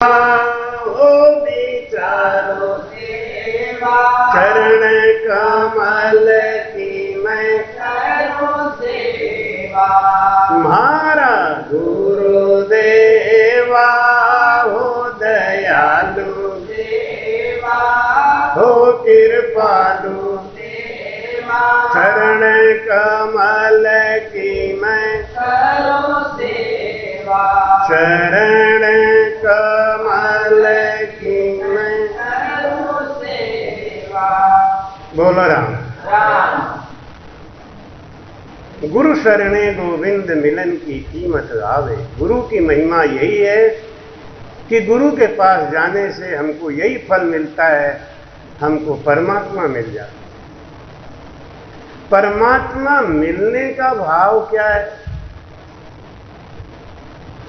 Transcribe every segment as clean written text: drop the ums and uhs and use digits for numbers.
हो विचारो सेवा, चरण कमल की मैं करूं सेवा। हमारा गुरुदेवा हो दयालु देवा, हो कृपालु देवा, चरण कमल की मैं करूं सेवा। चरण कमल की मैं करूं सेवा। बोलो राम राम। गुरु शरणे गोविंद मिलन की कीमत आवे। गुरु की महिमा यही है कि गुरु के पास जाने से हमको यही फल मिलता है, हमको परमात्मा मिल जाता। परमात्मा मिलने का भाव क्या है?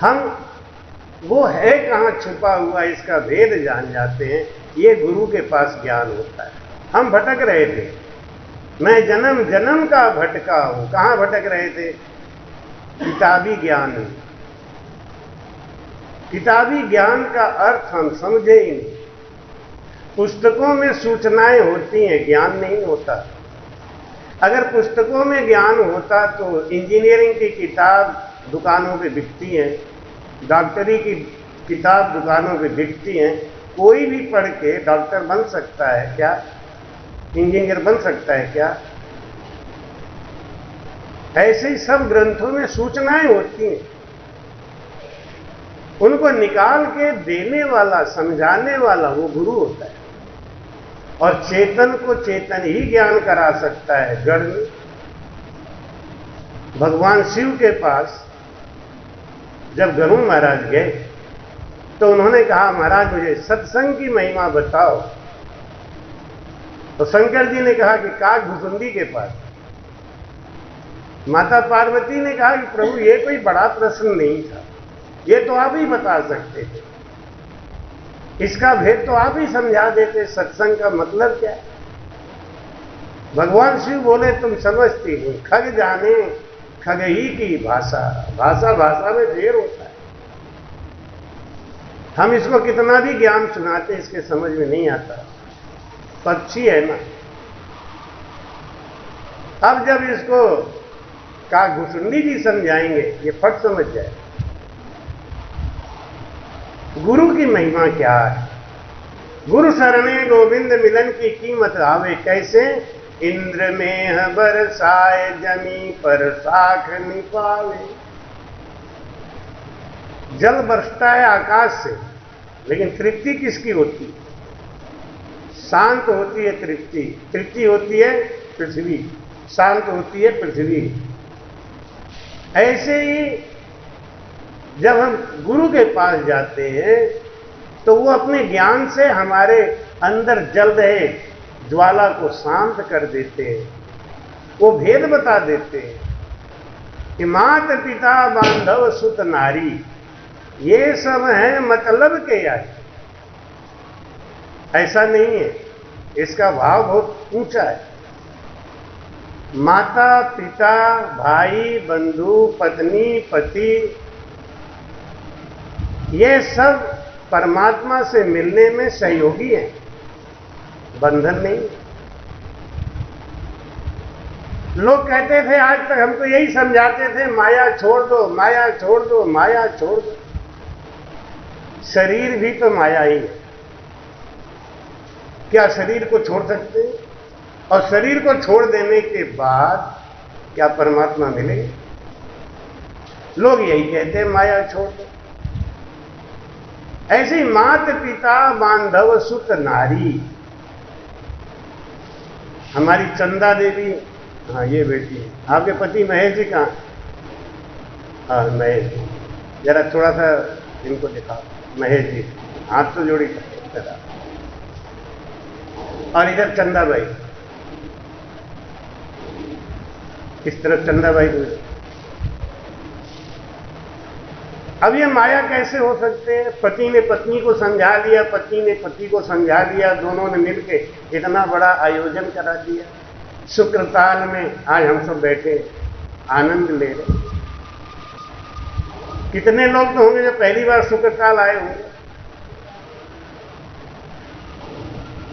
हम वो है कहाँ छुपा हुआ, इसका भेद जान जाते हैं। ये गुरु के पास ज्ञान होता है। हम भटक रहे थे, मैं जन्म जन्म का भटका हूं। कहां भटक रहे थे? किताबी ज्ञान। किताबी ज्ञान का अर्थ हम समझे ही नहीं। पुस्तकों में सूचनाएं होती हैं, ज्ञान नहीं होता। अगर पुस्तकों में ज्ञान होता तो इंजीनियरिंग की किताब दुकानों पे बिकती हैं, डॉक्टरी की किताब दुकानों पे बिकती हैं। कोई भी पढ़ के डॉक्टर बन सकता है क्या? इंजीनियर बन सकता है क्या? ऐसे ही सब ग्रंथों में सूचनाएं होती हैं, उनको निकाल के देने वाला, समझाने वाला वो गुरु होता है। और चेतन को चेतन ही ज्ञान करा सकता है। जड़ में भगवान शिव के पास जब गरुड़ महाराज गए तो उन्होंने कहा, महाराज मुझे सत्संग की महिमा बताओ। तो शंकर जी ने कहा कि काकभुसुंडी के पास। माता पार्वती ने कहा कि प्रभु ये कोई बड़ा प्रश्न नहीं था, ये तो आप ही बता सकते थे, इसका भेद तो आप ही समझा देते। सत्संग का मतलब क्या है? भगवान शिव बोले, तुम समझती हो, खग जाने खग ही की भाषा। भाषा भाषा में ढेर होता है। हम इसको कितना भी ज्ञान सुनाते, इसके समझ में नहीं आता। पक्षी है ना। अब जब इसको काकभुसुंडी जी समझाएंगे, ये फट समझ जाए। गुरु की महिमा क्या है? गुरु शरणे गोविंद मिलन की कीमत आवे। कैसे? इंद्र में बरसाए जमी पर साख निपावे। जल बरसता है आकाश से, लेकिन तृप्ति किसकी होती है? शांत होती है तृप्ति। तृप्ति होती है पृथ्वी, शांत होती है पृथ्वी। ऐसे ही जब हम गुरु के पास जाते हैं तो वो अपने ज्ञान से हमारे अंदर जल रहे ज्वाला को शांत कर देते हैं। वो भेद बता देते हैं कि मात पिता बांधव सुत नारी, ये सब है मतलब के यार। ऐसा नहीं है, इसका भाव बहुत ऊंचा है। माता पिता भाई बंधु पत्नी पति, ये सब परमात्मा से मिलने में सहयोगी हैं, बंधन नहीं। लोग कहते थे, आज तक हमको यही समझाते थे, माया छोड़ दो माया छोड़ दो माया छोड़ दो। शरीर भी तो माया ही है। क्या शरीर को छोड़ सकते हैं? और शरीर को छोड़ देने के बाद क्या परमात्मा मिलेगा? लोग यही कहते हैं, माया छोड़ दो। ऐसे ही मात पिता बांधव सुत नारी। हमारी चंदा देवी, हाँ ये बेटी है। आपके पति महेश जी कहाँ? हाँ महेश जी, जरा थोड़ा सा इनको दिखाओ। महेश जी हाथ तो जोड़ी करते। और इधर चंदा भाई, इस तरफ चंदा भाई। अब ये माया कैसे हो सकते हैं? पति ने पत्नी को समझा लिया, पत्नी ने पति को समझा लिया, दोनों ने मिलकर इतना बड़ा आयोजन करा दिया। शुक्रताल में आज हम सब बैठे आनंद ले रहे। कितने लोग तो होंगे जो पहली बार शुक्रताल आए होंगे।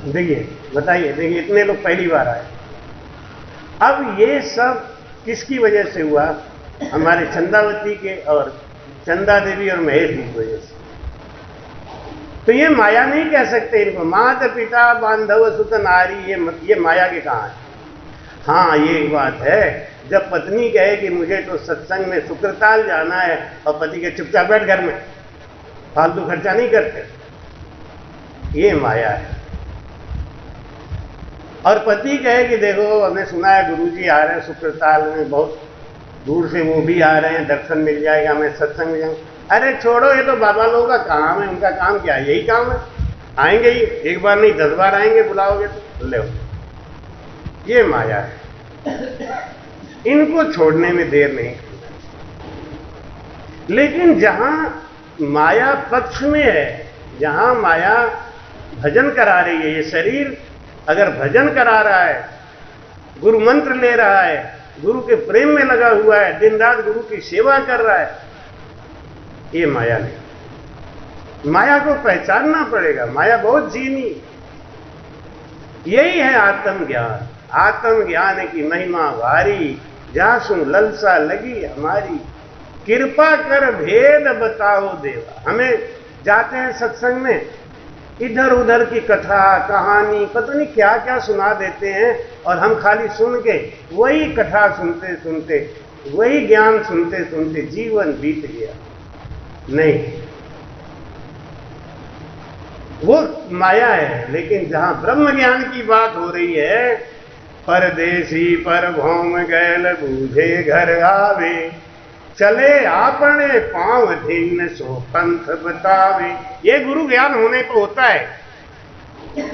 देखिए बताइए, देखिए इतने लोग पहली बार आए। अब ये सब किसकी वजह से हुआ? हमारे चंदावती के और चंदा देवी और महेश जी की वजह से। तो ये माया नहीं कह सकते इनको। माता पिता बांधव सुत नारी, ये माया के कहाँ है? हाँ ये एक बात है, जब पत्नी कहे कि मुझे तो सत्संग में शुक्रताल जाना है और पति के चुपचाप बैठ घर में, फालतू खर्चा नहीं करते, ये माया है। और पति कहे कि देखो हमने सुना है गुरुजी आ रहे हैं शुक्रताल में, बहुत दूर से वो भी आ रहे हैं, दर्शन मिल जाएगा, मैं सत्संग में जाऊंगा। अरे छोड़ो, ये तो बाबा लोगों का काम है, उनका काम क्या है? यही काम है, आएंगे ही, एक बार नहीं 10 बार आएंगे, बुलाओगे तो ले। ये माया है, इनको छोड़ने में देर नहीं करना। लेकिन जहां माया पक्ष में है, जहां माया भजन करा रही है, ये शरीर अगर भजन करा रहा है, गुरु मंत्र ले रहा है, गुरु के प्रेम में लगा हुआ है, दिन रात गुरु की सेवा कर रहा है, ये माया नहीं। माया को पहचानना पड़ेगा, माया बहुत जीनी। यही है आत्मज्ञान। आत्मज्ञान की महिमा भारी, जासू ललसा लगी हमारी, कृपा कर भेद बताओ देवा। हमें जाते हैं सत्संग में, इधर उधर की कथा कहानी पता नहीं क्या क्या सुना देते हैं, और हम खाली सुन के वही कथा सुनते सुनते, वही ज्ञान सुनते सुनते जीवन बीत गया। नहीं, वो माया है। लेकिन जहां ब्रह्म ज्ञान की बात हो रही है, परदेसी पर भौम गैल बूझे घर आवे, चले आपने पांव धिन्न सो पंथ बतावे। ये गुरु ज्ञान होने को होता है।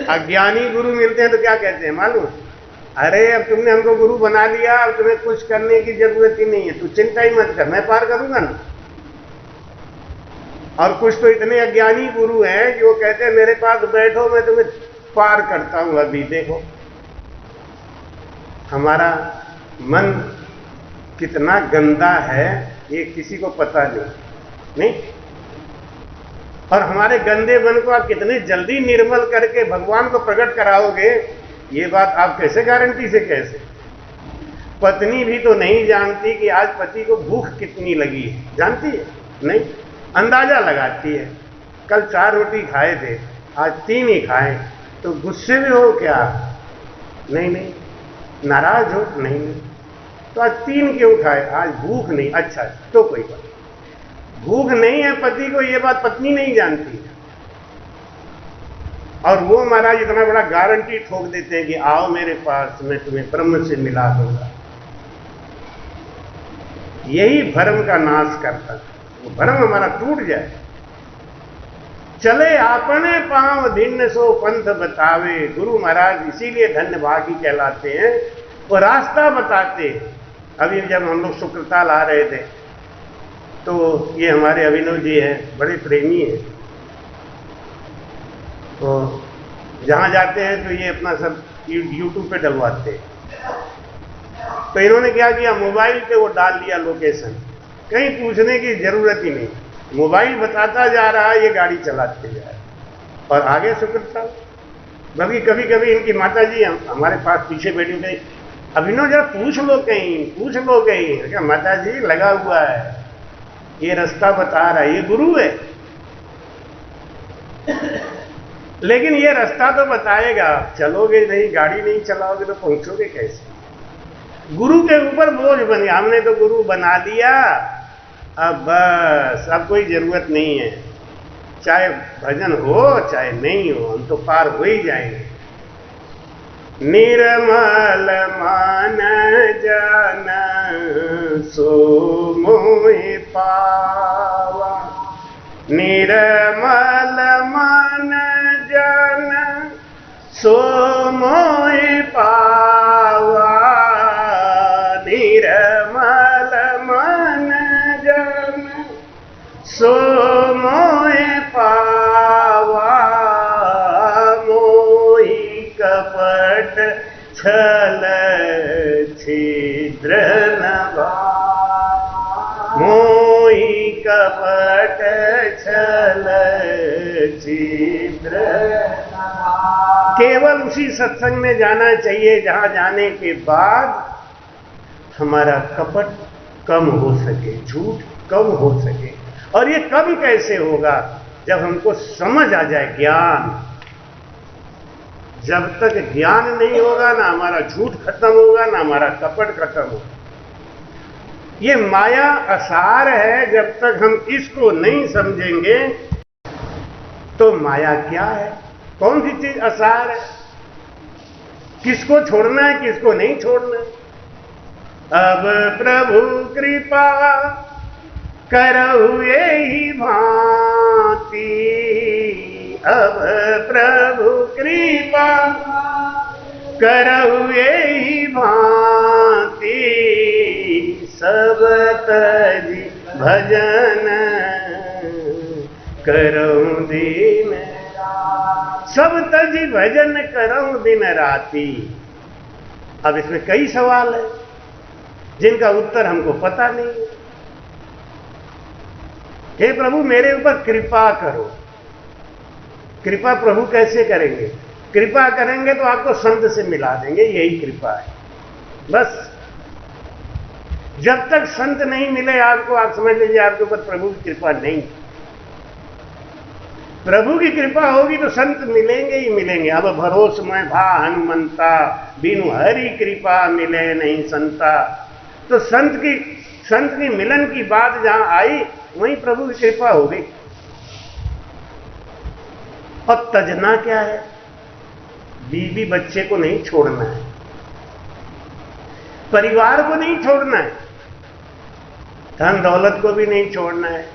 अज्ञानी गुरु मिलते हैं तो क्या कहते हैं मालूम? अरे अब तुमने हमको गुरु बना लिया, अब तुम्हें कुछ करने की जरूरत ही नहीं है, तू चिंता ही मत कर, मैं पार करूंगा ना। और कुछ तो इतने अज्ञानी गुरु हैं कि वो कहते हैं मेरे पास बैठो, मैं तुम्हें पार करता हूं। अभी देखो हमारा मन कितना गंदा है, ये किसी को पता नहीं। और हमारे गंदे मन को आप कितने जल्दी निर्मल करके भगवान को प्रकट कराओगे, ये बात आप कैसे गारंटी से कह सकते? पत्नी भी तो नहीं जानती कि आज पति को भूख कितनी लगी है, जानती है? नहीं, अंदाजा लगाती है। कल 4 रोटी खाए थे, आज 3 ही खाए, तो गुस्से में हो क्या? नहीं। नाराज हो? नहीं। तो आज 3 क्यों खाए? आज भूख नहीं। अच्छा तो कोई बात, भूख नहीं है पति को, ये बात पत्नी नहीं जानती। और वो महाराज इतना बड़ा गारंटी ठोक देते हैं कि आओ मेरे पास, मैं तुम्हें ब्रह्म से मिला दूंगा। यही भ्रम का नाश करता है, वो भ्रम हमारा टूट जाए। चले आपने पांव धिन्न सो पंथ बतावे। गुरु महाराज इसीलिए धन्य भागी कहलाते हैं, वो रास्ता बताते हैं। अभी जब हम लोग शुक्रताल आ रहे थे तो ये हमारे अभिनव जी हैं, बड़े प्रेमी हैं, तो जहां जाते हैं तो ये अपना सब यूट्यूब पे डलवाते हैं। तो इन्होंने क्या किया, मोबाइल पे वो डाल दिया लोकेशन, कहीं पूछने की जरूरत ही नहीं, मोबाइल बताता जा रहा है, ये गाड़ी चलाते जा रहा है और आगे शुक्रताल। बल्कि कभी कभी इनकी माता जी हमारे पास पीछे बैठी गई, अभिनव जरा पूछ लो कहीं। क्या माता जी लगा हुआ है, ये रास्ता बता रहा है, ये गुरु है। लेकिन ये रास्ता तो बताएगा, चलोगे नहीं, गाड़ी नहीं चलाओगे तो पहुंचोगे कैसे? गुरु के ऊपर बोझ बन गया, हमने तो गुरु बना दिया, अब बस अब कोई जरूरत नहीं है, चाहे भजन हो चाहे नहीं हो, हम तो पार हो ही जाएंगे। निर्मल मन जन सो मोहि पावा, निर्मल मन जन सो मोहि पावा, निर्मल मन जन सो मोहि पावा, मोहि कपट छल छिद्र न भावा, मोहि कपट छल छिद्र न भावा। केवल उसी सत्संग में जाना चाहिए जहां जाने के बाद हमारा कपट कम हो सके, झूठ कम हो सके। और ये कब कैसे होगा? जब हमको समझ आ जाए, ज्ञान। जब तक ज्ञान नहीं होगा ना हमारा झूठ खत्म होगा, ना हमारा कपट खत्म होगा। ये माया असार है। जब तक हम इसको नहीं समझेंगे तो माया क्या है, कौन सी चीज असार है, किसको छोड़ना है, किसको नहीं छोड़ना है। अब प्रभु कृपा करहु एहि भांति, अब प्रभु कृपा करहु एहि भांति, सब तजी भजन करऊं दिन, सब तजी भजन करऊं दिन राती। अब इसमें कई सवाल है जिनका उत्तर हमको पता नहीं है। हे प्रभु मेरे ऊपर कृपा करो। कृपा प्रभु कैसे करेंगे? कृपा करेंगे तो आपको संत से मिला देंगे, यही कृपा है बस। जब तक संत नहीं मिले आपको, आप समझ लीजिए आपके ऊपर प्रभु की कृपा नहीं। प्रभु की कृपा होगी तो संत मिलेंगे ही मिलेंगे। अब भरोसमय भा हनुमंता, बिनु हरि कृपा मिले नहीं संता। तो संत की मिलन की बात जहां आई वहीं प्रभु की कृपा हो गई। और तजना क्या है? बीवी बच्चे को नहीं छोड़ना है, परिवार को नहीं छोड़ना है, धन दौलत को भी नहीं छोड़ना है।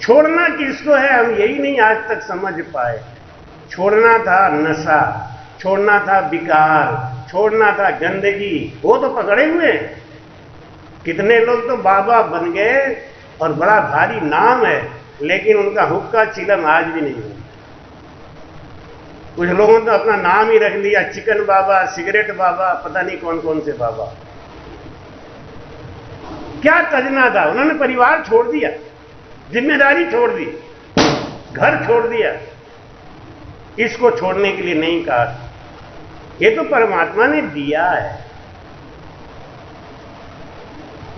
छोड़ना किसको है हम यही नहीं आज तक समझ पाए। छोड़ना था नशा, छोड़ना था विकार, छोड़ना था गंदगी, वो तो पकड़े हुए हैं। कितने लोग तो बाबा बन गए और बड़ा भारी नाम है, लेकिन उनका हुक्का चिलम आज भी नहीं हुआ। कुछ लोगों ने तो अपना नाम ही रख लिया, चिकन बाबा, सिगरेट बाबा, पता नहीं कौन कौन से बाबा। क्या तजना था? उन्होंने परिवार छोड़ दिया, जिम्मेदारी छोड़ दी, घर छोड़ दिया। इसको छोड़ने के लिए नहीं कहा। ये तो परमात्मा ने दिया है।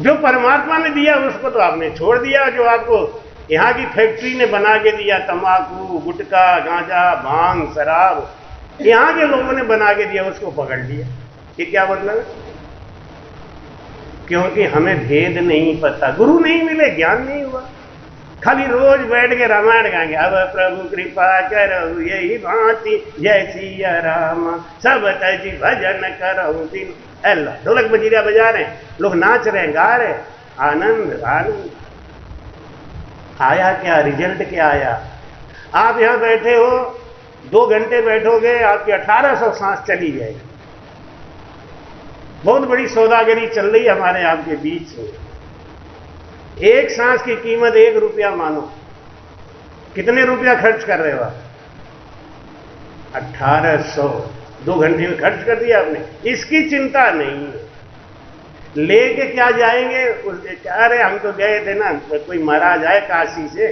जो परमात्मा ने दिया उसको तो आपने छोड़ दिया। जो आपको यहां की फैक्ट्री ने बना के दिया, तंबाकू, गुटखा, गांजा, भांग, शराब, यहां के लोगों ने बना के दिया, उसको पकड़ लिया। ये क्या मतलब है? क्योंकि हमें भेद नहीं पता, गुरु नहीं मिले, ज्ञान नहीं हुआ। खाली रोज बैठ के रामायण गाएंगे, अब प्रभु कृपा करो यही भांति, जय सिया राम, सब तजी भजन करो दिन। अल्लाह, ढोलक मजीरा बजा रहे हैं, लोग नाच रहे हैं, गा रहे हैं, आनंद आनंद। आया क्या? रिजल्ट क्या आया? आप यहां बैठे हो, 2 घंटे बैठोगे, आपकी 1800 सांस चली जाएगी। बहुत बड़ी सौदागरी चल रही है हमारे आपके बीच में। एक सांस की कीमत 1 रुपया मानो। कितने रुपया खर्च कर रहे हो आप? 1800 2 घंटे में खर्च कर दिया आपने। इसकी चिंता नहीं है। लेके क्या जाएंगे? अरे हम तो गए थे ना, कोई महाराज आए काशी से,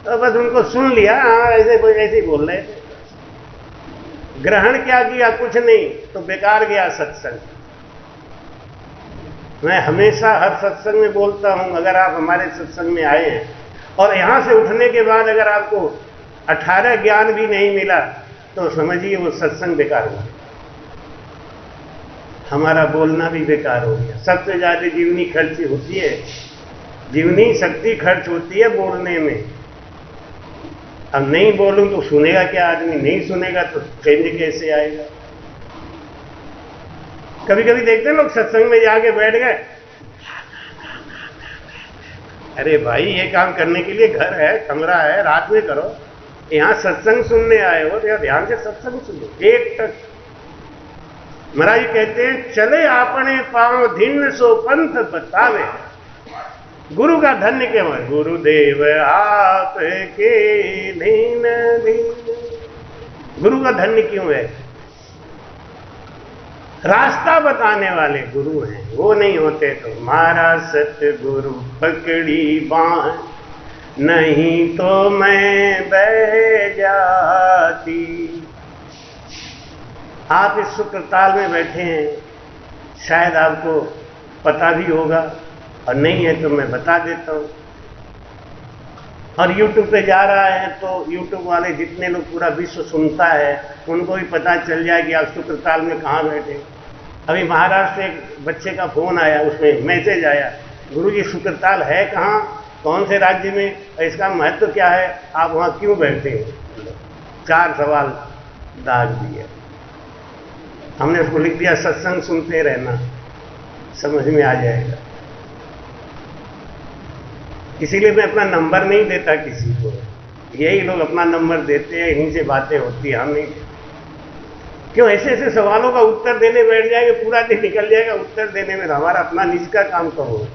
तो बस उनको सुन लिया, हाँ ऐसे कोई ऐसे ही बोल रहे थे। ग्रहण क्या किया? कुछ नहीं, तो बेकार गया सत्संग। मैं हमेशा हर सत्संग में बोलता हूं, अगर आप हमारे सत्संग में आए हैं और यहां से उठने के बाद अगर आपको 18 ज्ञान भी नहीं मिला तो समझिए वो सत्संग बेकार हुआ, हमारा बोलना भी बेकार हो गया। सबसे ज्यादा जीवनी खर्च होती है, जीवनी शक्ति खर्च होती है बोलने में। अब नहीं बोलूं तो सुनेगा क्या आदमी? नहीं सुनेगा तो चेंज कैसे आएगा? कभी कभी देखते हैं लोग सत्संग में जाके बैठ गए, अरे भाई ये काम करने के लिए घर है, कमरा है, रात में करो। यहां सत्संग सुनने आए हो तो यार ध्यान से सत्संग सुनो। एक तक महाराज कहते हैं, चले आपने पांव धिन्न सो पंथ बतावे। गुरु का धन्य क्यों है? गुरुदेव आप के धीन धीन। गुरु का धन्य क्यों है? रास्ता बताने वाले गुरु हैं। वो नहीं होते तो मारा सतगुरु पकड़ी बांह, नहीं तो मैं बह जाती। आप इस शुक्रताल में बैठे हैं, शायद आपको पता भी होगा, और नहीं है तो मैं बता देता हूं। और YouTube पे जा रहा है तो YouTube वाले जितने लोग पूरा विश्व सुनता है उनको भी पता चल जाए कि आप शुक्रताल में कहाँ बैठे। अभी महाराष्ट्र से एक बच्चे का फोन आया, उसमें मैसेज आया, गुरुजी शुक्रताल है कहाँ, कौन से राज्य में, और इसका महत्व क्या है, आप वहाँ क्यों बैठते हैं। 4 सवाल दाग दिए। हमने उसको लिख दिया, सत्संग सुनते रहना, समझ में आ जाएगा। इसीलिए मैं अपना नंबर नहीं देता किसी को, यही लोग अपना नंबर देते हैं, इन्हीं से बातें होती है, हम नहीं। क्यों ऐसे ऐसे सवालों का उत्तर देने बैठ जाएंगे, पूरा दिन निकल जाएगा उत्तर देने में, हमारा अपना निज का काम करो।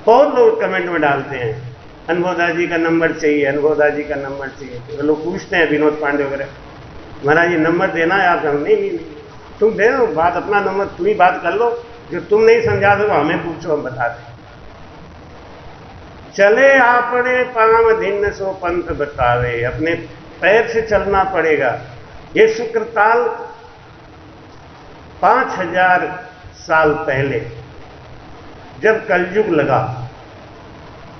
बहुत लोग कमेंट में डालते हैं, अनुभवदा जी का नंबर चाहिए, अनुभवदा जी का नंबर चाहिए। तो लोग पूछते हैं, विनोद पांडे वगैरह, महाराज ये नंबर देना है आप। नहीं, तुम दे दो बात, अपना नंबर तुम ही बात कर लो, जो तुम नहीं समझा दो हमें पूछो, हम बता दें। चले आपने पांव धिन्न सो पंथ बतावे, अपने पैर से चलना पड़ेगा। ये शुक्रताल 5000 साल पहले जब कलयुग लगा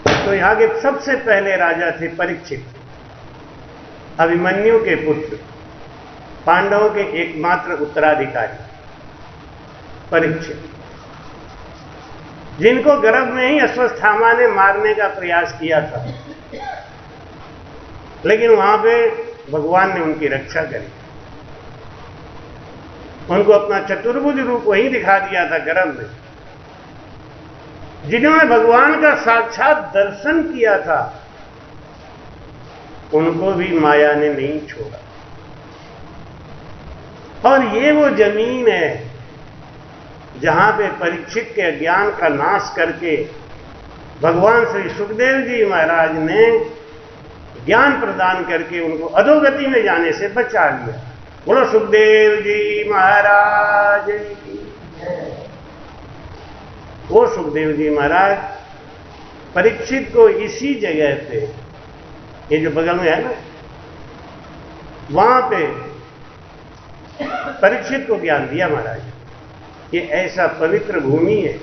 तो यहाँ के सबसे पहले राजा थे परीक्षित, अभिमन्यु के पुत्र, पांडवों के एकमात्र उत्तराधिकारी परीक्षित, जिनको गर्भ में ही अश्वत्थामा ने मारने का प्रयास किया था, लेकिन वहां पे भगवान ने उनकी रक्षा करी, उनको अपना चतुर्भुज रूप वही दिखा दिया था गर्भ में। जिन्होंने भगवान का साक्षात दर्शन किया था उनको भी माया ने नहीं छोड़ा। और ये वो जमीन है जहां पे परीक्षित के अज्ञान का नाश करके भगवान श्री सुखदेव जी महाराज ने ज्ञान प्रदान करके उनको अधोगति में जाने से बचा लिया। बोलो सुखदेव जी महाराज की। वो सुखदेव जी महाराज परीक्षित को इसी जगह पे, ये जो बगल में है ना, वहां पे परीक्षित को ज्ञान दिया महाराज। ये ऐसा पवित्र भूमि है।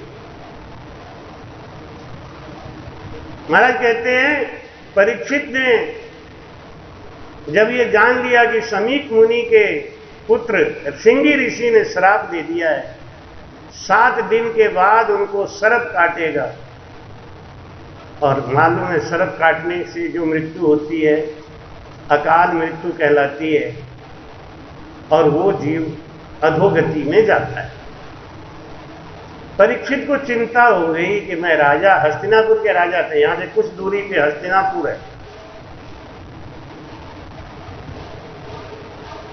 महाराज कहते हैं परीक्षित ने जब ये जान लिया कि समीक मुनि के पुत्र सिंगी ऋषि ने श्राप दे दिया है, 7 दिन के बाद उनको सर्प काटेगा, और मालूम है सर्प काटने से जो मृत्यु होती है अकाल मृत्यु कहलाती है, और वो जीव अधोगति में जाता है। परीक्षित को चिंता हो गई कि मैं राजा, हस्तिनापुर के राजा थे, यहां से कुछ दूरी पे हस्तिनापुर है,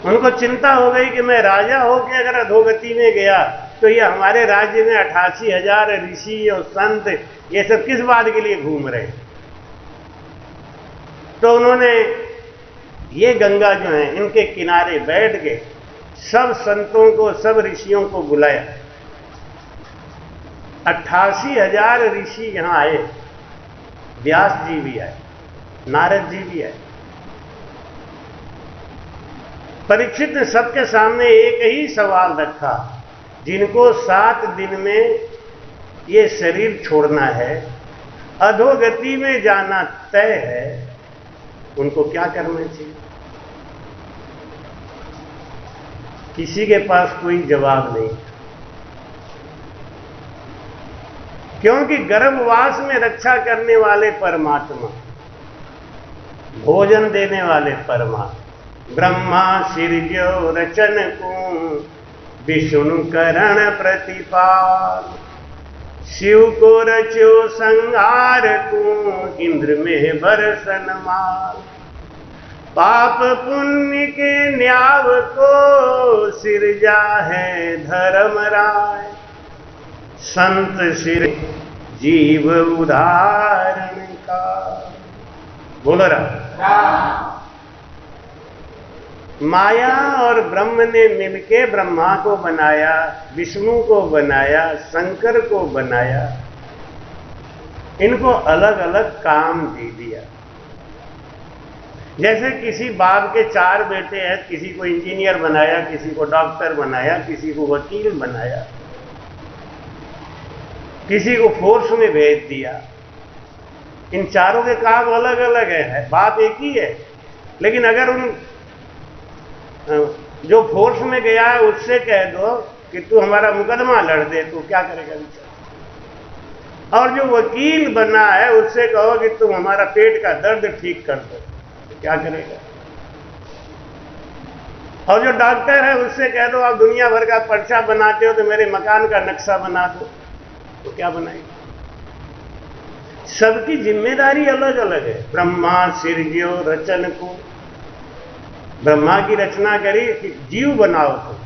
उनको चिंता हो गई कि मैं राजा होकर अगर अधोगति में गया तो ये हमारे राज्य में 88,000 ऋषि और संत ये सब किस बात के लिए घूम रहे हैं। तो उन्होंने ये गंगा जो है इनके किनारे बैठ के सब संतों को, सब ऋषियों को बुलाया। 88,000 ऋषि यहां आए, व्यास जी भी आए, नारद जी भी आए। परीक्षित ने सबके सामने एक ही सवाल रखा, जिनको 7 दिन में ये शरीर छोड़ना है, अधोगति में जाना तय है, उनको क्या करना चाहिए। किसी के पास कोई जवाब नहीं, क्योंकि गर्भवास में रक्षा करने वाले परमात्मा, भोजन देने वाले परमात्मा, ब्रह्मा सिरजो रचन को विष्णु करण प्रतिपाल, शिव को रचो संहार को इंद्र में बरसन माल, पाप पुण्य के न्याव को सिरजा है धर्मराय, संत सिर जीव उदाहरण का। बोलो राम। माया और ब्रह्म ने मिलके ब्रह्मा को बनाया, विष्णु को बनाया, शंकर को बनाया, इनको अलग अलग काम दे दिया। जैसे किसी बाप के 4 बेटे हैं, किसी को इंजीनियर बनाया, किसी को डॉक्टर बनाया, किसी को वकील बनाया, किसी को फोर्स में भेज दिया। इन चारों के काम अलग अलग है, बाप एक ही है। लेकिन अगर उन जो फोर्स में गया है उससे कह दो कि तू हमारा मुकदमा लड़ दे, तो क्या करेगा बेचारा? और जो वकील बना है उससे कहो कि तुम हमारा पेट का दर्द ठीक कर दो, तो क्या करेगा? और जो डॉक्टर है उससे कह दो आप दुनिया भर का पर्चा बनाते हो तो मेरे मकान का नक्शा बना दो, तो क्या बनाएगा? सबकी जिम्मेदारी अलग अलग है। ब्रह्मा सिरज्यो रचन को, ब्रह्मा की रचना करी कि जीव बनाओ तुम,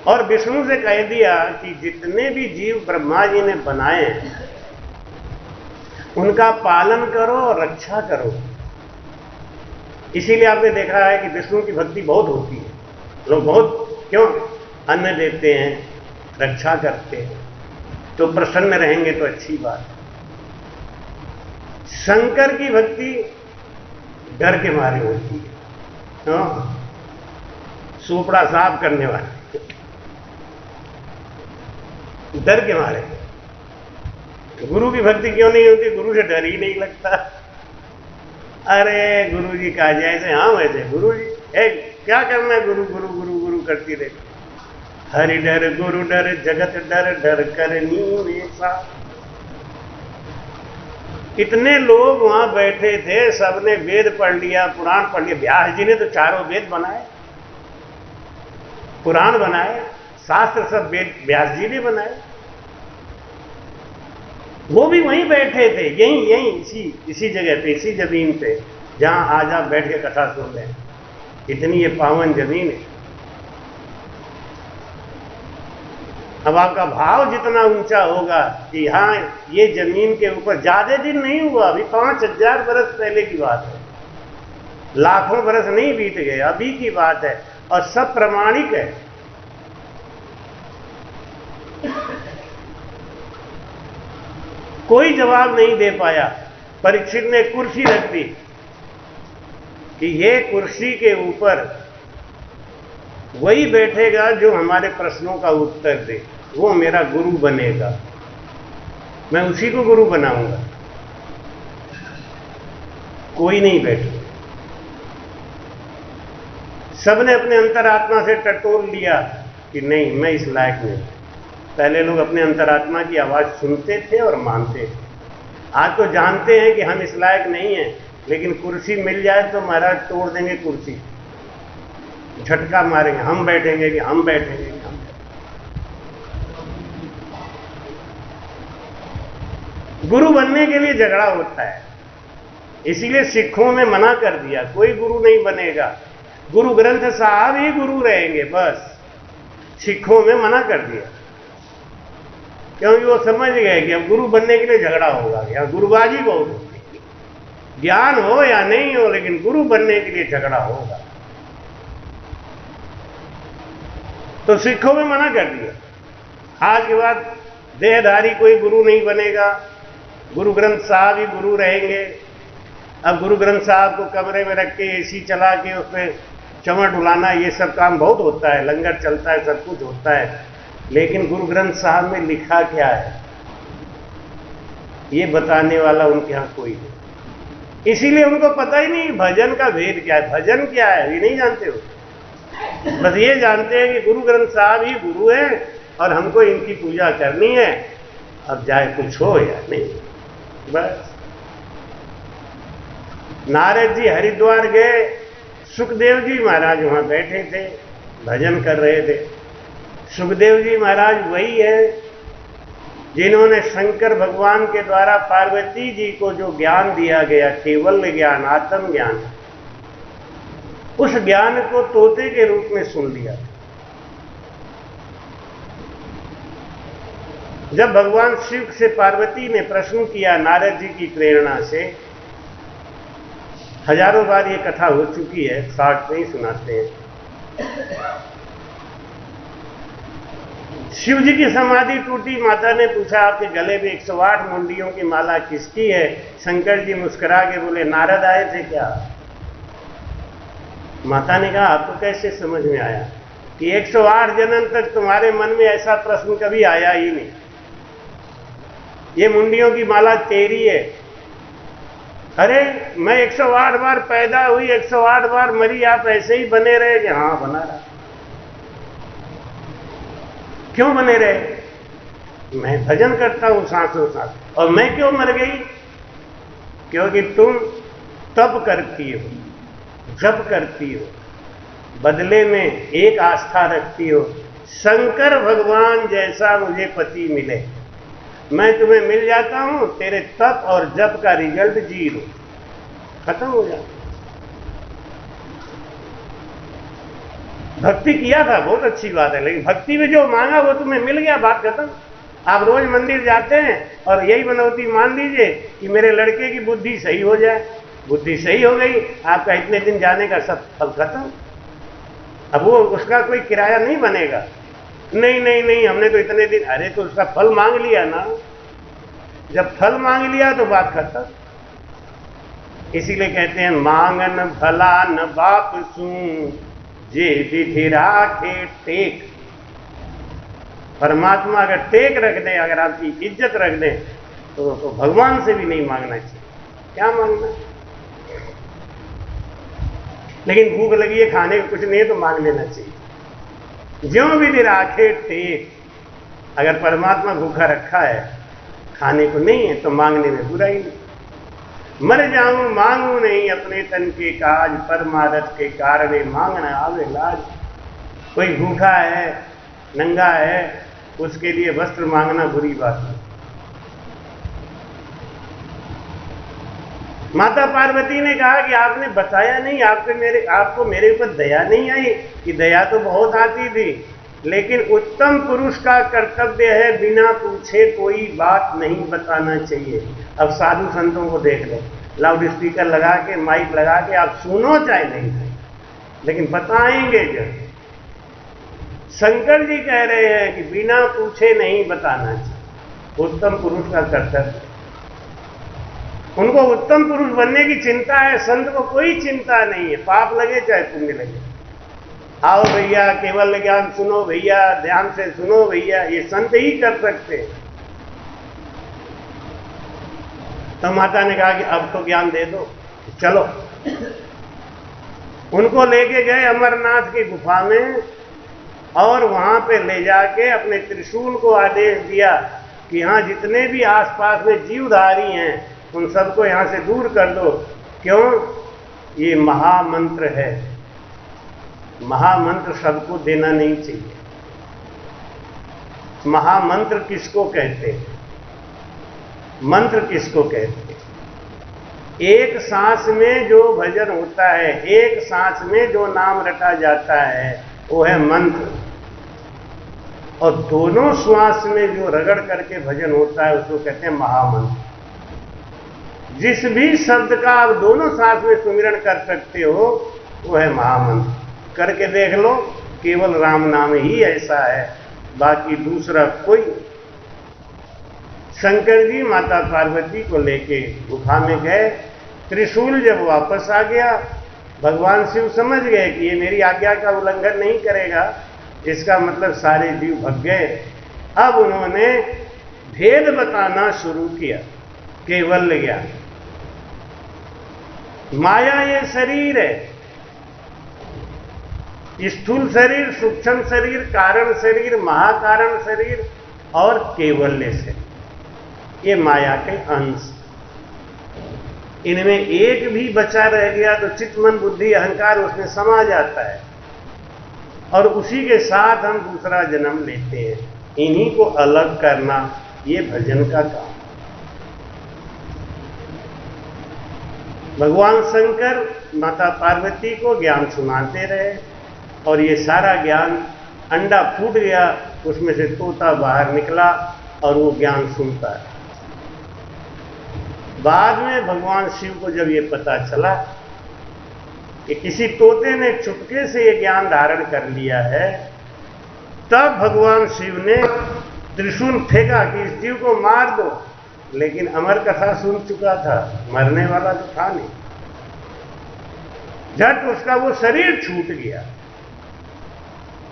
और विष्णु से कह दिया कि जितने भी जीव ब्रह्मा जी ने बनाए हैं उनका पालन करो और रक्षा करो। इसीलिए आपने देखा है कि विष्णु की भक्ति बहुत होती है, लोग बहुत क्यों अन्न देते हैं, रक्षा करते हैं, तो प्रसन्न रहेंगे तो अच्छी बात है। शंकर की भक्ति डर के मारे होती है, सुपड़ा साफ करने वाले डर के मारे। गुरु की भक्ति क्यों नहीं होती? गुरु से डर ही नहीं लगता। अरे गुरु जी कहा जाए ऐसे, हाँ वैसे गुरु जी क्या करना है, गुरु गुरु गुरु गुरु करती रहे। हरि डर गुरु डर जगत डर, डर करनी वैसा। कितने लोग वहां बैठे थे, सबने वेद पढ़ लिया, पुराण पढ़ लिया। व्यास जी ने तो 4 वेद बनाए, पुराण बनाए, शास्त्र सब वेद व्यास जी ने बनाए। वो भी वहीं बैठे थे, यहीं इसी जगह पे, इसी जमीन पे जहां आज आप बैठ के कथा सुन रहे हैं। इतनी ये पावन जमीन है। अब आपका भाव जितना ऊंचा होगा कि हाँ ये जमीन के ऊपर ज्यादा दिन नहीं हुआ, अभी 5000 बरस पहले की बात है, लाखों बरस नहीं बीत गए, अभी की बात है, और सब प्रमाणिक है। कोई जवाब नहीं दे पाया। परीक्षित ने कुर्सी रख दी कि ये कुर्सी के ऊपर वही बैठेगा जो हमारे प्रश्नों का उत्तर दे, वो मेरा गुरु बनेगा, मैं उसी को गुरु बनाऊंगा। कोई नहीं बैठे। सबने अपने अंतरात्मा से टटोल लिया कि नहीं, मैं इस लायक नहीं। पहले लोग अपने अंतरात्मा की आवाज सुनते थे और मानते थे। आज तो जानते हैं कि हम इस लायक नहीं हैं, लेकिन कुर्सी मिल जाए तो महाराज तोड़ देंगे कुर्सी, झटका मारेंगे, हम बैठेंगे कि हम बैठेंगे कि हम। गुरु बनने के लिए झगड़ा होता है, इसीलिए सिखों में मना कर दिया कोई गुरु नहीं बनेगा, गुरु ग्रंथ साहब ही गुरु रहेंगे, बस। सिखों में मना कर दिया क्योंकि वो समझ गए कि अब गुरु बनने के लिए झगड़ा होगा, या गुरुबाजी बहुत होती है। ज्ञान हो या नहीं हो, लेकिन गुरु बनने के लिए झगड़ा होगा। तो सिखों में मना कर दिया। आज के बाद देहधारी कोई गुरु नहीं बनेगा, गुरु ग्रंथ साहब ही गुरु रहेंगे। अब गुरु ग्रंथ साहब को कमरे में रख के एसी चला के उसमें चमड़ डुलाना, ये सब काम बहुत होता है, लंगर चलता है, सब कुछ होता है, लेकिन गुरु ग्रंथ साहब में लिखा क्या है ये बताने वाला उनके यहां कोई नहीं। इसीलिए उनको पता ही नहीं भजन का भेद क्या है, भजन क्या है ये नहीं जानते हो। बस ये जानते हैं कि गुरु ग्रंथ साहब ही गुरु है और हमको इनकी पूजा करनी है, अब चाहे कुछ हो या नहीं, बस। नारद जी हरिद्वार गए, सुखदेव जी महाराज वहां बैठे थे, भजन कर रहे थे। सुखदेव जी महाराज वही है जिन्होंने शंकर भगवान के द्वारा पार्वती जी को जो ज्ञान दिया गया, केवल ज्ञान, आत्म ज्ञान, उस ज्ञान को तोते के रूप में सुन लिया। जब भगवान शिव से पार्वती ने प्रश्न किया नारद जी की प्रेरणा से, हजारों बार ये कथा हो चुकी है, शॉर्ट में ही सुनाते हैं। शिव जी की समाधि टूटी। माता ने पूछा आपके गले में 108 मुंडियों की माला किसकी है? शंकर जी मुस्कुरा के बोले नारद आए थे क्या? माता ने कहा आपको कैसे समझ में आया कि 108 जन्म तक तुम्हारे मन में ऐसा प्रश्न कभी आया ही नहीं। ये मुंडियों की माला तेरी है। अरे मैं 108 बार पैदा हुई, 108 बार मरी, आप ऐसे ही बने रहे? कि हाँ बना रहा। क्यों बने रहे? मैं भजन करता हूं सांसों सांस। और मैं क्यों मर गई? क्योंकि तुम तप करती हो, जप करती हो, बदले में एक आस्था रखती हो, शंकर भगवान जैसा मुझे पति मिले। मैं तुम्हें मिल जाता हूं, तेरे तप और जप का रिजल्ट 0, खत्म हो जाता। भक्ति किया था बहुत अच्छी बात है, लेकिन भक्ति में जो मांगा वो तुम्हें मिल गया, बात खत्म। आप रोज मंदिर जाते हैं और यही मनौती मान लीजिए कि मेरे लड़के की बुद्धि सही हो जाए। बुद्धि सही हो गई, आपका इतने दिन जाने का सब फल खत्म। अब वो उसका कोई किराया नहीं बनेगा। नहीं नहीं नहीं, हमने तो इतने दिन, अरे तो उसका फल मांग लिया ना। जब फल मांग लिया तो बात खत्म। इसीलिए कहते हैं मांगन भला न बाप सू जे विधि राखे टेक। परमात्मा अगर टेक रख दे, अगर आपकी इज्जत रख दे, तो भगवान से भी नहीं मांगना चाहिए। क्या मांगना? लेकिन भूख लगी है, खाने को कुछ नहीं है, तो मांग लेना चाहिए। ज्यों विधि राखे टेक। अगर परमात्मा भूखा रखा है, खाने को नहीं है, तो मांगने में बुराई नहीं। मर जाऊं मांगू नहीं अपने तन के काज, परमारथ के कारणे मांगना आवे लाज। कोई भूखा है, नंगा है, उसके लिए वस्त्र मांगना बुरी बात है। माता पार्वती ने कहा कि आपने बताया नहीं, आपको मेरे ऊपर दया नहीं आई? कि दया तो बहुत आती थी, लेकिन उत्तम पुरुष का कर्तव्य है बिना पूछे कोई बात नहीं बताना चाहिए। अब साधु संतों को देख लो, लाउड स्पीकर लगा के, माइक लगा के, आप सुनो चाहे नहीं सुनो, लेकिन बताएंगे जब। शंकर जी कह रहे हैं कि बिना पूछे नहीं बताना चाहिए, उत्तम पुरुष का कर्तव्य। उनको उत्तम पुरुष बनने की चिंता है, संत को कोई चिंता नहीं है, पाप लगे चाहे पुण्य लगे। आओ भैया केवल ज्ञान सुनो भैया, ध्यान से सुनो भैया, ये संत ही कर सकते हैं। तो माता ने कहा कि अब तो ज्ञान दे दो, चलो। उनको लेके गए अमरनाथ की गुफा में, और वहां पे ले जाके अपने त्रिशूल को आदेश दिया कि यहां जितने भी आसपास में जीवधारी हैं उन सबको यहां से दूर कर दो। क्यों? ये महामंत्र है। महामंत्र सबको देना नहीं चाहिए। महामंत्र किसको कहते हैं? मंत्र किसको कहते हैं? एक सांस में जो भजन होता है, एक सांस में जो नाम रटा जाता है, वो है मंत्र। और दोनों श्वास में जो रगड़ करके भजन होता है उसको कहते हैं महामंत्र। जिस भी शब्द का आप दोनों सांस में सुमिरन कर सकते हो वो है महामंत्र। करके देख लो, केवल राम नाम ही ऐसा है, बाकी दूसरा कोई। शंकर जी माता पार्वती को लेके गुफा में गए। त्रिशूल जब वापस आ गया, भगवान शिव समझ गए कि ये मेरी आज्ञा का उल्लंघन नहीं करेगा, इसका मतलब सारे जीव भग गए। अब उन्होंने भेद बताना शुरू किया, केवल ज्ञान। माया ये शरीर है, स्थूल शरीर, सूक्ष्म शरीर, कारण शरीर, महाकारण शरीर और केवल्य शरीर, ये माया के अंश। इनमें एक भी बचा रह गया तो चित्त मन बुद्धि अहंकार उसमें समा जाता है, और उसी के साथ हम दूसरा जन्म लेते हैं। इन्हीं को अलग करना ये भजन का काम। भगवान शंकर माता पार्वती को ज्ञान सुनाते रहे, और ये सारा ज्ञान, अंडा फूट गया, उसमें से तोता बाहर निकला और वो ज्ञान सुनता है। बाद में भगवान शिव को जब ये पता चला कि किसी तोते ने चुपके से ये ज्ञान धारण कर लिया है, तब भगवान शिव ने त्रिशूल फेंका कि इस जीव को मार दो, लेकिन अमर कथा सुन चुका था, मरने वाला तो था नहीं। झट उसका वो शरीर छूट गया।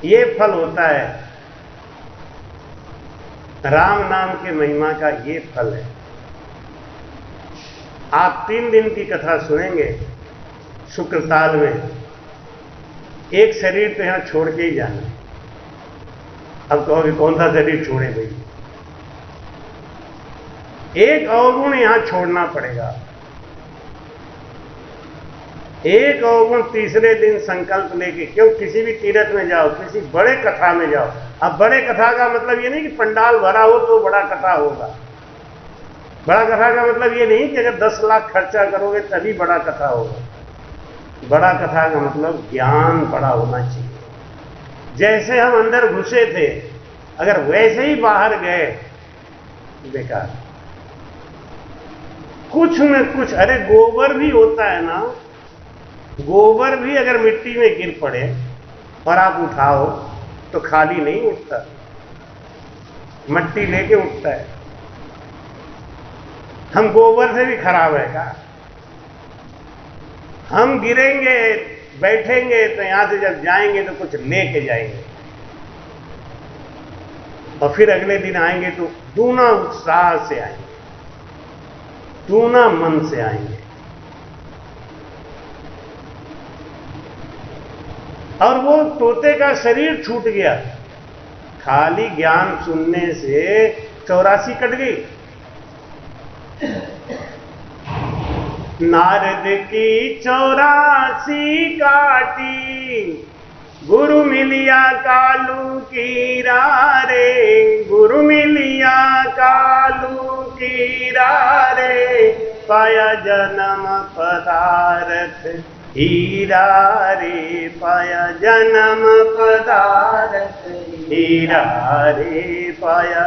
ये फल होता है राम नाम के महिमा का, ये फल है। आप 3 दिन की कथा सुनेंगे शुक्रताल में, एक शरीर तो यहां छोड़ के ही जाना। अब कहोगे कौन सा शरीर छोड़े भाई? एक अवगुण यहां छोड़ना पड़ेगा। एक अवगुण तीसरे दिन संकल्प लेके, क्यों किसी भी तीर्थ में जाओ, किसी बड़े कथा में जाओ। अब बड़े कथा का मतलब ये नहीं कि पंडाल भरा हो तो बड़ा कथा होगा। बड़ा कथा का मतलब ये नहीं कि अगर 10 लाख खर्चा करोगे तभी बड़ा कथा होगा। बड़ा कथा का मतलब ज्ञान बड़ा होना चाहिए। जैसे हम अंदर घुसे थे, अगर वैसे ही बाहर गए, बेकार। कुछ न कुछ, अरे गोबर भी होता है ना, गोबर भी अगर मिट्टी में गिर पड़े और आप उठाओ तो खाली नहीं उठता, मट्टी लेके उठता है। हम गोबर से भी खराब है का? हम गिरेंगे, बैठेंगे तो यहां से जब जाएंगे तो कुछ लेके जाएंगे, और फिर अगले दिन आएंगे तो दूना उत्साह से आएंगे, दूना मन से आएंगे। और वो तोते का शरीर छूट गया, खाली ज्ञान सुनने से 84 कट गई। नारद की 84 काटी, गुरु मिलिया कालू की रे, गुरु मिलिया कालू की रे, पाया जन्म पदारथ हीरा रे, पाया जन्म पदारथ हीरा रे, पाया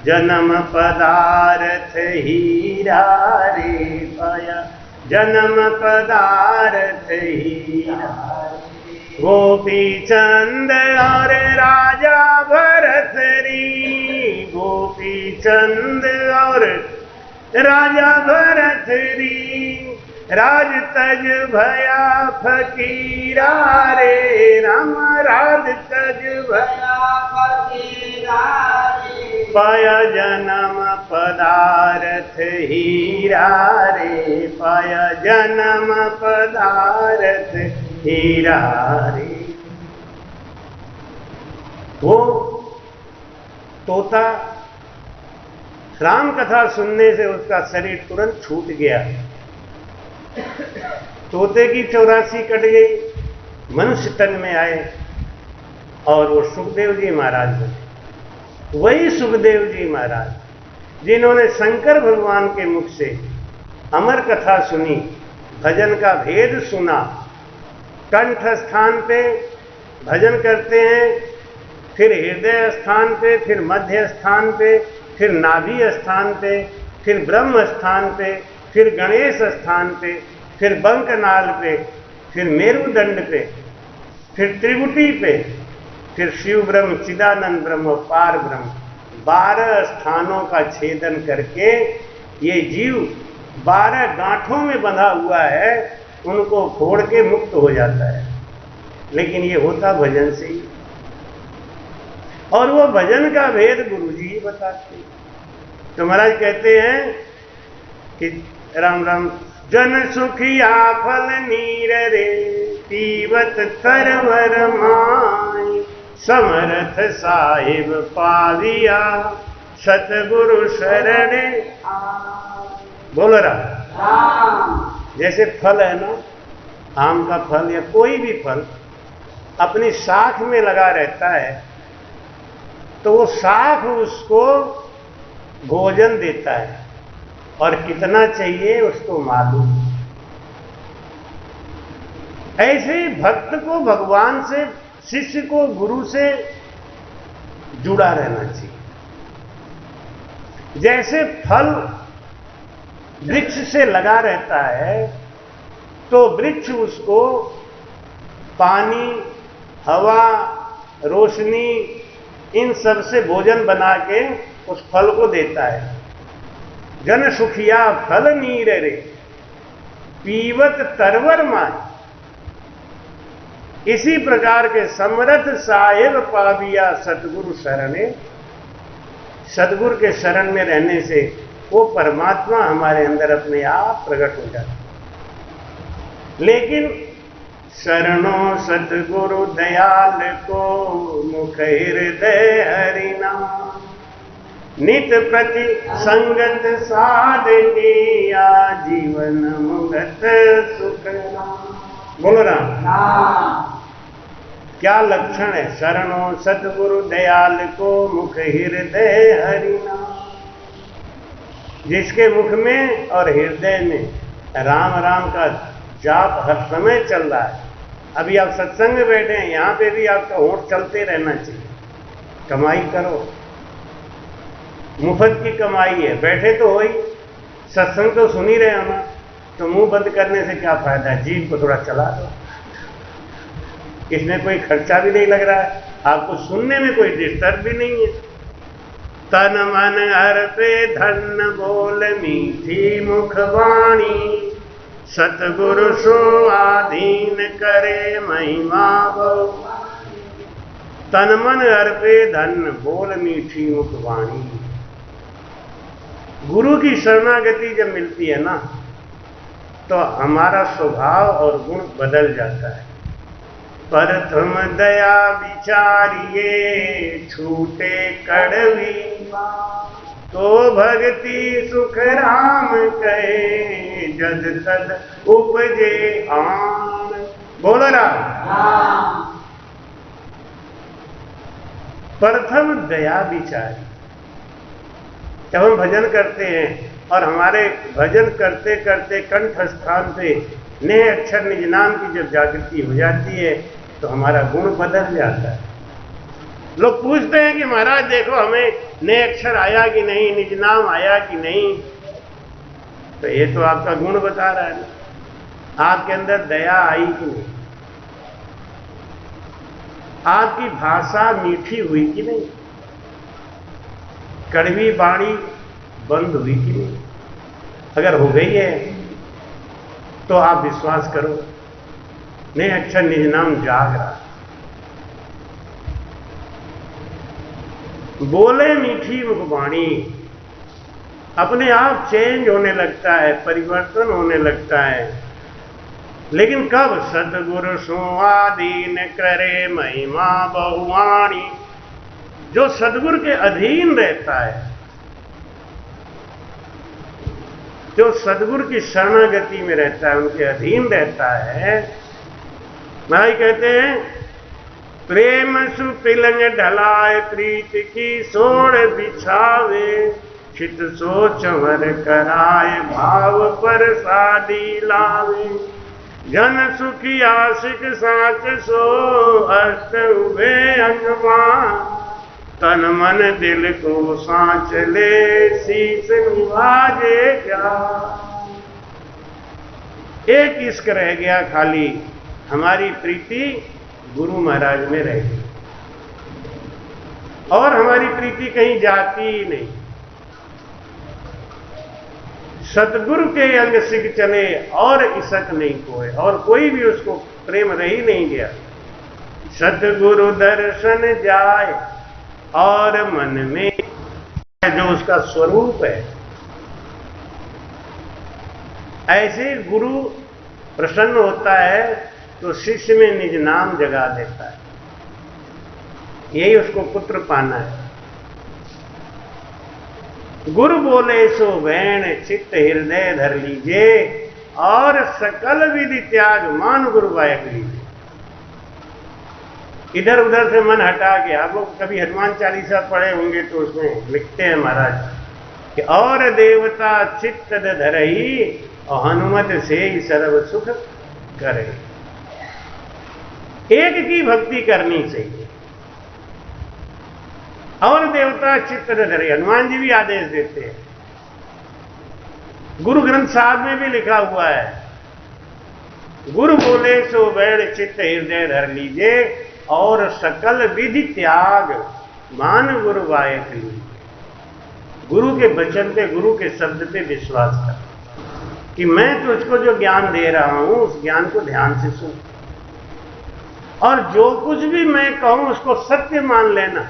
जन्म पदारथ हीरा रे, पाया जन्म पदारथ हीरा। गोपी चंद और राजा भरत री, गोपी चंद और राजा भरत री, राज तज भया फकीरा रे, राम राज तज भया फकीरा रे, पाया जन्म पदारथ हीरा रे, पाया जन्म पदारथ हीरा रे। वो तोता राम कथा सुनने से उसका शरीर तुरंत छूट गया। तोते की 84 कट गई, मनुष्य तन में आए और वो सुखदेव जी महाराज बने। वही सुखदेव जी महाराज जिन्होंने शंकर भगवान के मुख से अमर कथा सुनी, भजन का भेद सुना, कंठ स्थान पे भजन करते हैं, फिर हृदय स्थान पे, फिर मध्य स्थान पे, फिर नाभि स्थान पे, फिर ब्रह्म स्थान पे, फिर गणेश स्थान पे, फिर बंकनाल पे, फिर मेरुदंड पे, फिर त्रिकुटी पे, फिर शिव ब्रह्म, चिदानंद ब्रह्म, पार ब्रह्म, 12 स्थानों का छेदन करके ये जीव 12 गांठों में बंधा हुआ है, उनको फोड़ के मुक्त हो जाता है। लेकिन ये होता भजन से ही, और वो भजन का भेद गुरुजी ही बताते। तो महाराज कहते हैं कि राम राम जन सुखिया फल नीर रे, पीवत तरवर माई, समर्थ साहिब पाविया, सतगुरु शरण। बोलो राम। जैसे फल है ना, आम का फल या कोई भी फल अपनी शाख में लगा रहता है, तो वो शाख उसको भोजन देता है, और कितना चाहिए उसको मालूम। ऐसे ही भक्त को भगवान से, शिष्य को गुरु से जुड़ा रहना चाहिए। जैसे फल वृक्ष से लगा रहता है, तो वृक्ष उसको पानी, हवा, रोशनी, इन सब से भोजन बना के उस फल को देता है। जन सुखिया फल नीर रे पीवत तरवर माय। इसी प्रकार के समर्थ साहेब पाविया सतगुरु शरणे। सतगुरु के शरण में रहने से वो परमात्मा हमारे अंदर अपने आप प्रकट हो जाता है। लेकिन शरणों सतगुरु दयाल को मुख हृदय हरिना। नित प्रति संगत साधनिया जीवन मुगत सुख। बोलो राम। क्या लक्षण है? शरणों सतगुरु दयाल को मुख हृदय हरिना। जिसके मुख में और हृदय में राम राम का जाप हर समय चल रहा है। अभी आप सत्संग में बैठे हैं, यहां पे भी आपका होंठ चलते रहना चाहिए। कमाई करो, मुफ्त की कमाई है। बैठे तो हो ही, सत्संग तो सुन ही रहे हो ना, तो मुंह बंद करने से क्या फायदा है? जीभ को थोड़ा चला दो, इसमें कोई खर्चा भी नहीं लग रहा है, आपको सुनने में कोई डिस्टर्ब भी नहीं है। तन मन अर्पे धन बोल मीठी मुखवाणी। सतगुरु सो आधीन करे महिमा बहु। तन मन अर्पे धन बोल मीठी मुखवाणी। गुरु की शरणागति जब मिलती है ना, तो हमारा स्वभाव और गुण बदल जाता है। प्रथम दया विचारिए छूटे कड़वी। तो भक्ति सुख राम कहे जद तद उपजे आन। बोलो राम। प्रथम दया विचारी। जब हम भजन करते हैं और हमारे भजन करते करते कंठ स्थान पे नए अक्षर निज नाम की जब जागृति हो जाती है, तो हमारा गुण बदल जाता है। लोग पूछते हैं कि महाराज देखो हमें नए अक्षर आया कि नहीं, निज नाम आया कि नहीं। तो ये तो आपका गुण बता रहा है ना, आपके अंदर दया आई कि नहीं, आपकी भाषा मीठी हुई कि नहीं, कड़वी बाणी बंद हुई कि नहीं। अगर हो गई है तो आप विश्वास करो, नए अक्षर निज नाम जाग रहा। बोले मीठी मुखवाणी, अपने आप चेंज होने लगता है, परिवर्तन होने लगता है। लेकिन कब? सतगुरु सो आधीन करे महिमा बहुवाणी। जो सतगुरु के अधीन रहता है, जो सतगुरु की शरणागति में रहता है, उनके अधीन रहता है। भाई कहते हैं प्रेम सुपिलंग ढलाए प्रीत की सोड़ बिछावे। चित सो चंवर कराए भाव पर शादी लावे। जन सुखी आशिक साच सो अष्ट उभे अंगमा। तन मन दिल को सांच ले शीस निभाजे क्या। एक इश्क रह गया खाली, हमारी प्रीति गुरु महाराज में रह गई और हमारी प्रीति कहीं जाती ही नहीं। सतगुरु के अंग सिख चले और इसक नहीं कोई, और कोई भी उसको प्रेम रह ही नहीं गया। सतगुरु दर्शन जाए और मन में जो उसका स्वरूप है, ऐसे गुरु प्रसन्न होता है तो शिष्य में निज नाम जगा देता है। यही उसको पुत्र पाना है। गुरु बोले सो वैण चित्त हृदय धर लीजिए और सकल विधि त्याग मान गुरु वायक लीजिए। इधर उधर से मन हटा के, आप लोग कभी हनुमान चालीसा पढ़े होंगे तो उसमें लिखते हैं महाराज कि और देवता चित्त धरही और हनुमत से ही सर्व सुख करे। एक की भक्ति करनी चाहिए और देवता चित्त धरे। हनुमान जी भी आदेश देते हैं, गुरु ग्रंथ साहब में भी लिखा हुआ है, गुरु बोले सो बैठ चित्त हृदय धर लीजिए और सकल विधि त्याग मान गुरु बायक ली, गुरु के वचन पे, गुरु के शब्द पे विश्वास कर कि मैं तुझको जो ज्ञान दे रहा हूं उस ज्ञान को ध्यान से सुन, और जो कुछ भी मैं कहूं उसको सत्य मान लेना।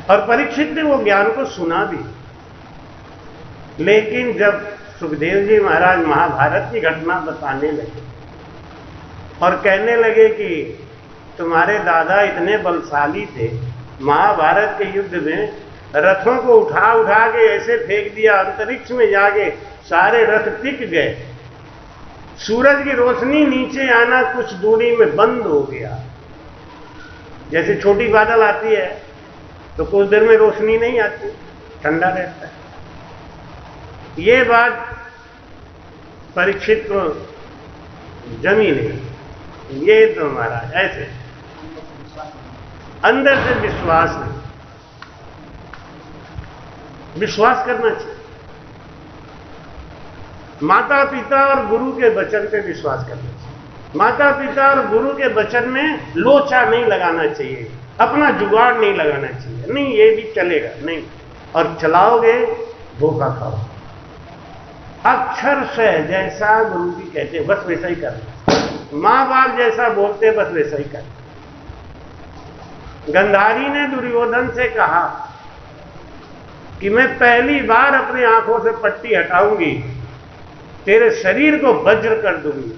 और परीक्षित ने वो ज्ञान को सुना भी। लेकिन जब सुखदेव जी महाराज महाभारत की घटना बताने लगे और कहने लगे कि तुम्हारे दादा इतने बलशाली थे, महाभारत के युद्ध में रथों को उठा उठा के ऐसे फेंक दिया, अंतरिक्ष में जाके सारे रथ टिक गए, सूरज की रोशनी नीचे आना कुछ दूरी में बंद हो गया। जैसे छोटी बादल आती है तो कुछ देर में रोशनी नहीं आती, ठंडा रहता है। ये बात परीक्षित को जमी नहीं। ये तो हमारा ऐसे अंदर से विश्वास नहीं, विश्वास करना चाहिए। माता पिता और गुरु के वचन पे विश्वास करना चाहिए। माता पिता और गुरु के वचन में लोचा नहीं लगाना चाहिए, अपना जुगाड़ नहीं लगाना चाहिए। नहीं ये भी चलेगा नहीं, और चलाओगे धोखा खाओ। अक्षर से जैसा गुरु जी कहते बस वैसा ही करना, मां बाप जैसा बोलते बस वैसा ही करना। गंधारी ने दुर्योधन से कहा कि मैं पहली बार अपनी आंखों से पट्टी हटाऊंगी, तेरे शरीर को वज्र कर दूंगी,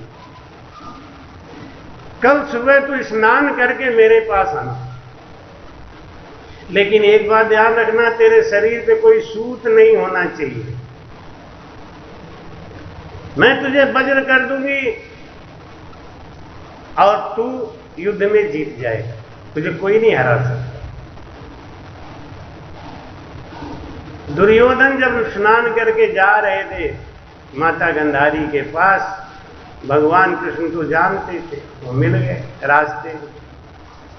कल सुबह तू स्नान करके मेरे पास आना। लेकिन एक बात ध्यान रखना, तेरे शरीर पे कोई सूत नहीं होना चाहिए। मैं तुझे वज्र कर दूंगी और तू युद्ध में जीत जाएगा, तुझे कोई नहीं हरा सकता। दुर्योधन जब स्नान करके जा रहे थे माता गंधारी के पास, भगवान कृष्ण को जानते थे, वो मिल गए रास्ते में।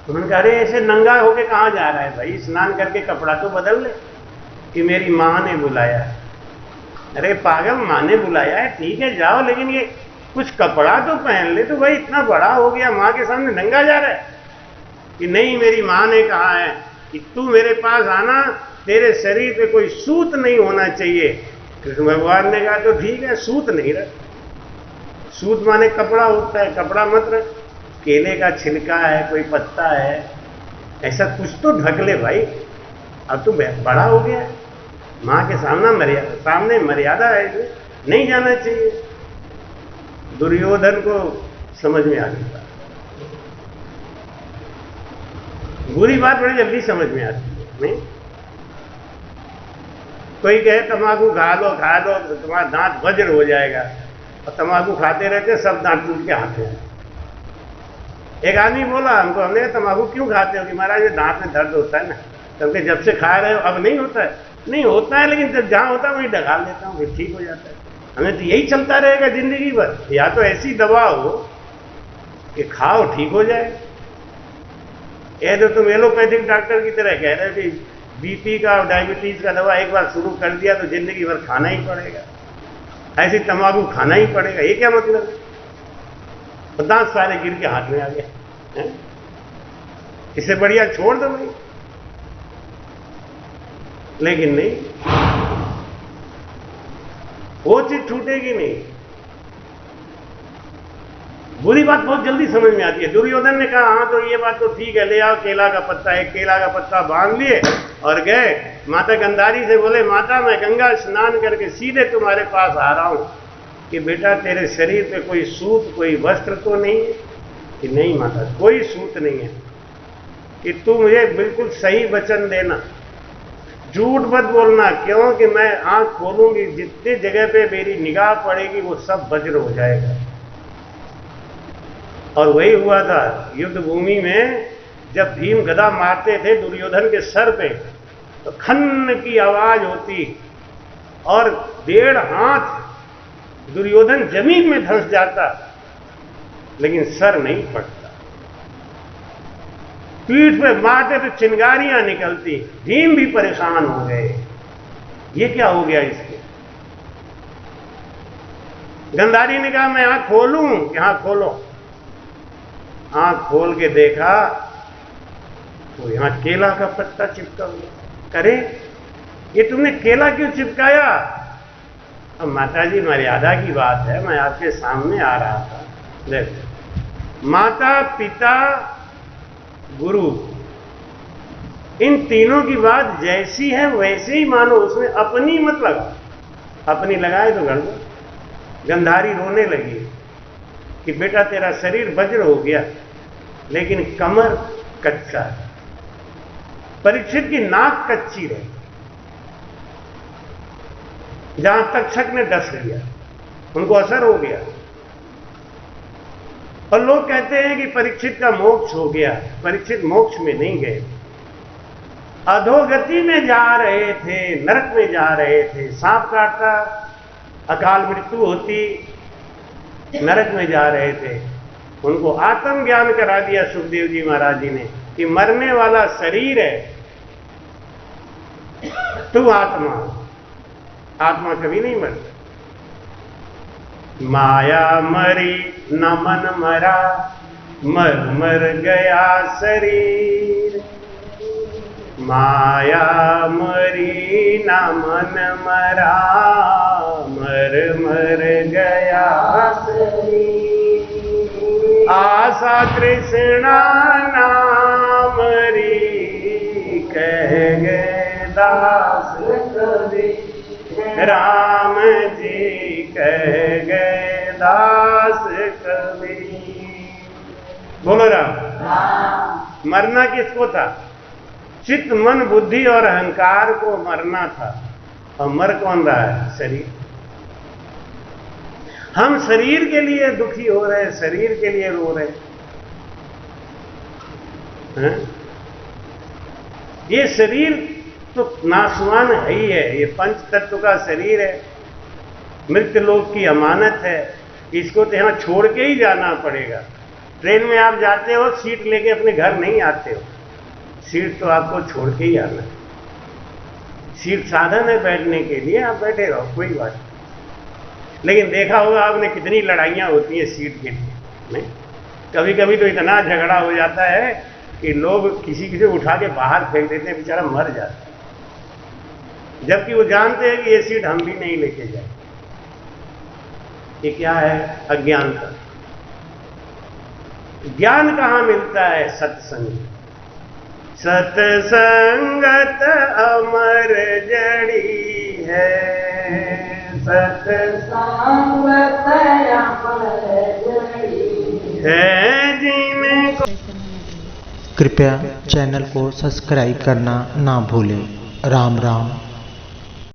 उन्होंने कहा अरे ऐसे नंगा होके कहां जा रहा है भाई, स्नान करके कपड़ा तो बदल ले। कि मेरी मां ने बुलाया है। अरे पागल, मां ने बुलाया है ठीक है जाओ, लेकिन ये कुछ कपड़ा तो पहन ले। तो भाई इतना बड़ा हो गया, मां के सामने नंगा जा रहा है। कि नहीं, मेरी मां ने कहा है कि तू मेरे पास आना, तेरे शरीर पे कोई सूत नहीं होना चाहिए। कृष्ण भगवान ने कहा तो ठीक है, सूत नहीं रख। सूत माने कपड़ा होता है, कपड़ा मत रख। केले का छिलका है, कोई पत्ता है, ऐसा कुछ तो ढक ले भाई। अब तू बड़ा हो गया, मां के सामने मर्यादा है, नहीं जाना चाहिए। दुर्योधन को समझ में आ गया। बुरी बात बड़ी जल्दी समझ में आती है नहीं। कोई कहे तंबाकू खा लो तो तुम्हारा दांत वज्र हो जाएगा, और तंबाकू खाते रहते सब दांत टूट के आते हैं। एक आदमी बोला हमको, हमने कहा तंबाकू क्यों खाते हो? कि महाराज ये दांत में दर्द होता है ना। क्योंकि जब से खा रहे हो अब नहीं होता है। नहीं होता है, लेकिन जब जहां होता है वहीं डगाल लेता हूं, फिर ठीक हो जाता है। हमें तो यही चलता रहेगा जिंदगी भर। या तो ऐसी दवा हो कि खाओ ठीक हो जाए, या तो तुम एलोपैथिक डॉक्टर की तरह कह रहे हो कि बीपी का और डायबिटीज का दवा एक बार शुरू कर दिया तो जिंदगी भर खाना ही पड़ेगा, ऐसी तंबाकू खाना ही पड़ेगा। ये क्या मतलब है? तो दांत सारे गिर के हाथ में आ गए, इससे बढ़िया छोड़ दो भाई। लेकिन नहीं, वो चीज छूटेगी नहीं। बुरी बात बहुत जल्दी समझ में आती है। दुर्योधन ने कहा हाँ तो ये बात तो ठीक है, ले आओ केला का पत्ता। एक केला का पत्ता बांध लिए और गए। माता गंधारी से बोले माता मैं गंगा स्नान करके सीधे तुम्हारे पास आ रहा हूं कि बेटा तेरे शरीर पे कोई सूत, कोई वस्त्र तो नहीं है? कि नहीं माता कोई सूत नहीं है। कि तू मुझे बिल्कुल सही वचन देना, झूठ मत बोलना, क्योंकि मैं आंख खोलूंगी जितनी जगह पे मेरी निगाह पड़ेगी वो सब वज्र हो जाएगा। और वही हुआ था युद्ध भूमि में। जब भीम गदा मारते थे दुर्योधन के सर पे तो खन्न की आवाज होती और 1.5 हाथ दुर्योधन जमीन में धंस जाता, लेकिन सर नहीं फटता। पीठ पे मारते तो चिंगारियां निकलती। भीम भी परेशान हो गए, ये क्या हो गया इसके। गंधारी ने कहा मैं आंख खोलूं? कि हाँ खोलो। आंख खोल के देखा तो यहां केला का पत्ता चिपका हुआ। करे ये तुमने केला क्यों चिपकाया? अब माता जी मर्यादा की बात है, मैं आपके सामने आ रहा था। देखो, माता पिता गुरु इन तीनों की बात जैसी है वैसे ही मानो, उसमें अपनी मत लगा। अपनी लगाए तो गड़बड़। गंधारी रोने लगी कि बेटा तेरा शरीर वज्र हो गया लेकिन कमर कच्चा है। परीक्षित की नाक कच्ची रही, जहां तक्षक ने डस लिया, उनको असर हो गया। और लोग कहते हैं कि परीक्षित का मोक्ष हो गया। परीक्षित मोक्ष में नहीं गए, अधोगति में जा रहे थे, नरक में जा रहे थे। सांप काटता, अकाल मृत्यु होती, नरक में जा रहे थे। उनको आत्मज्ञान करा दिया सुखदेव जी महाराज जी ने कि मरने वाला शरीर है, तू आत्मा, आत्मा कभी नहीं मरती। माया मरी न मन मरा, मर मर गया शरीर। माया मरी न मन मरा, मर मर गया शरीर। आशा कृष्णा नाम री, कह गए दास कबीर। राम जी कह गए दास कबीर। बोलो राम। मरना किसको था? चित्त मन बुद्धि और अहंकार को मरना था। और मर कौन रहा है? शरीर। हम शरीर के लिए दुखी हो रहे हैं, शरीर के लिए रो रहे हैं। ये शरीर तो नाशवान है ही है, ये पंच तत्व का शरीर है, मृत्यु लोक की अमानत है। इसको तो यहां छोड़ के ही जाना पड़ेगा। ट्रेन में आप जाते हो, सीट लेके अपने घर नहीं आते हो, सीट तो आपको छोड़ के ही आना है। सीट साधन है बैठने के लिए, आप बैठे रहो, कोई बात नहीं। लेकिन देखा होगा आपने कितनी लड़ाइयां होती हैं सीट के लिए, नहीं? कभी कभी तो इतना झगड़ा हो जाता है कि लोग किसी किसी उठा के बाहर फेंक देते हैं, बेचारा मर जाता है, जबकि वो जानते हैं कि ये सीट हम भी नहीं लेके जाए। ये क्या है? अज्ञानता। ज्ञान कहां मिलता है? सत्संग। सत्संगत अमर जड़ी है, सत्संगत अमर जड़ी है जिनको। कृपया चैनल को सब्सक्राइब करना ना भूलें। राम राम।